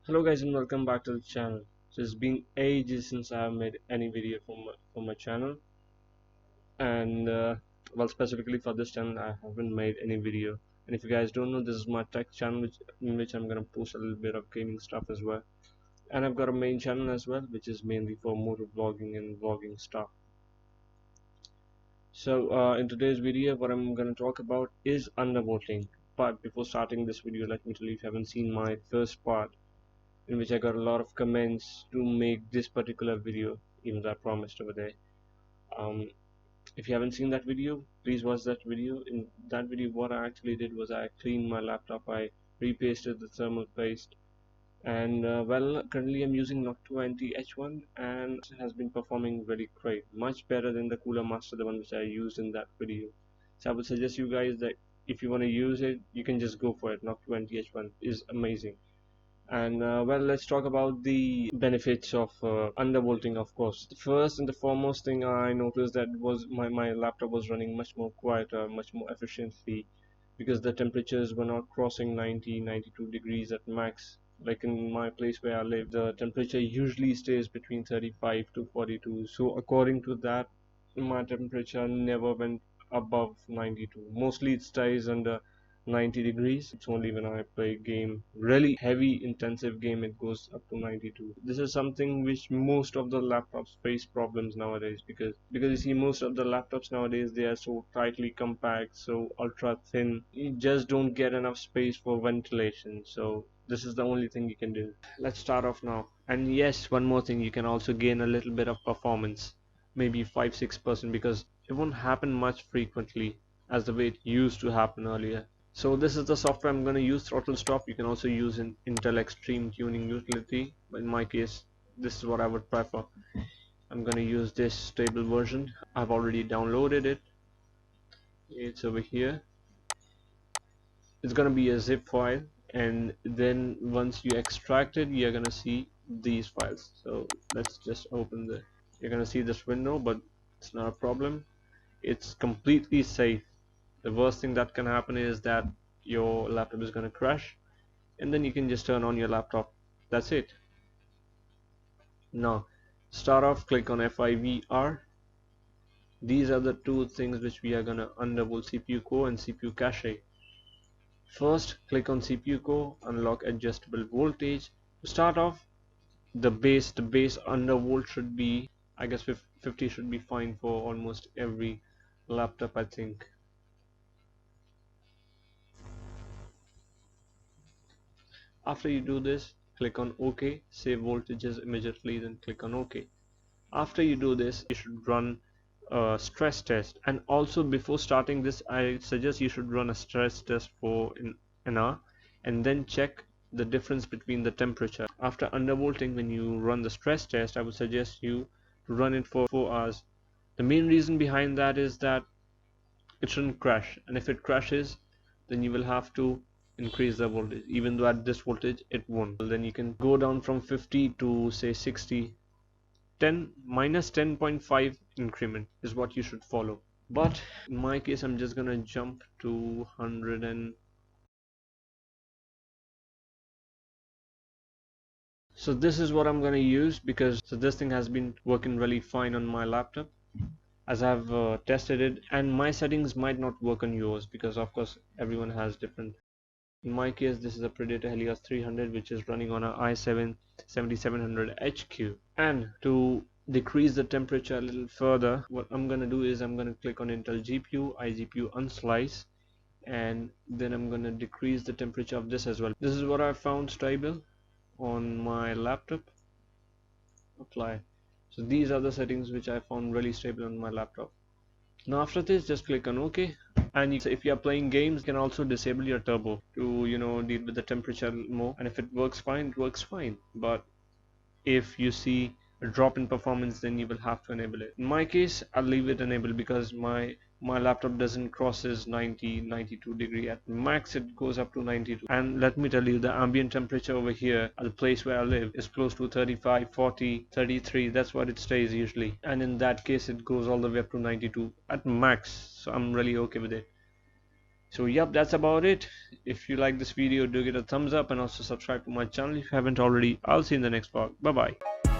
Hello guys and welcome back to the channel. So it's been ages since I have made any video for my channel, and well, specifically for this channel I haven't made any video. And if you guys don't know, this is my tech channel in which I'm gonna post a little bit of gaming stuff as well. And I've got a main channel as well, which is mainly for motor vlogging and vlogging stuff. So in today's video, what I'm gonna talk about is undervolting. But before starting this video, let me tell you, if you haven't seen my first part, in which I got a lot of comments to make this particular video, even though I promised over there. Um, if you haven't seen that video, please watch that video. In that video, what I actually did was I cleaned my laptop, I repasted the thermal paste, and well, currently I'm using Nokia 20 H1, and it has been performing really great, much better than the Cooler Master, the one which I used in that video. So I would suggest you guys that if you want to use it, you can just go for it. Nokia 20 H1 is amazing. And well, let's talk about the benefits of undervolting. Of course, the first and the foremost thing I noticed that was my laptop was running much more quieter, much more efficiently, because the temperatures were not crossing 92 degrees at max. Like in my place where I live, the temperature usually stays between 35 to 42. So according to that, my temperature never went above 92. Mostly it stays under 90 degrees. It's only when I play game, really heavy intensive game, it goes up to 92. This is something which most of the laptops face problems nowadays, because you see, most of the laptops nowadays, they are so tightly compact, so ultra thin, you just don't get enough space for ventilation. So this is the only thing you can do. Let's start off now. And yes, one more thing, you can also gain a little bit of performance, maybe 5-6%, because it won't happen much frequently as the way it used to happen earlier. So this is the software I'm going to use, Throttle Stop. You can also use an Intel Extreme Tuning utility, but in my case, this is what I would prefer. I'm going to use this stable version. I've already downloaded it. It's over here. It's going to be a zip file, and then once you extract it, you're going to see these files. So let's just open the, you're going to see this window, but it's not a problem. It's completely safe. The worst thing that can happen is that your laptop is going to crash, and then you can just turn on your laptop. That's it. Now start off, click on FIVR. These are the two things which we are going to undervolt: CPU core and CPU cache. First, click on CPU core, unlock adjustable voltage. To start off, the base undervolt should be, I guess 50 should be fine for almost every laptop, I think. After you do this, click on OK, save voltages immediately, then click on OK. After you do this, you should run a stress test, and also before starting this, I suggest you should run a stress test for an hour, and then check the difference between the temperature. After undervolting, when you run the stress test, I would suggest you to run it for 4 hours. The main reason behind that is that it shouldn't crash, and if it crashes, then you will have to increase the voltage, even though at this voltage it won't. Then you can go down from 50 to say 60. 10 minus 10.5 increment is what you should follow, but in my case I'm just gonna jump to 100. And so this is what I'm gonna use, because this thing has been working really fine on my laptop as I've tested it, and my settings might not work on yours, because of course everyone has different. In my case, this is a Predator Helios 300, which is running on a i7 7700 HQ. And to decrease the temperature a little further, what I'm going to do is I'm going to click on Intel GPU, iGPU unslice, and then I'm going to decrease the temperature of this as well. This is what I found stable on my laptop. Apply. So these are the settings which I found really stable on my laptop. Now after this, just click on OK, and if you are playing games, you can also disable your turbo to deal with the temperature more, and if it works fine, it works fine. But if you see a drop in performance, then you will have to enable it. In my case, I'll leave it enabled, because my laptop doesn't crosses 92 degree. At max it goes up to 92, and let me tell you, the ambient temperature over here at the place where I live is close to 35, 40, 33. That's what it stays usually, and in that case it goes all the way up to 92 at max, so I'm really okay with it. So yep, that's about it. If you like this video, do give it a thumbs up and also subscribe to my channel if you haven't already. I'll see you in the next vlog. Bye bye.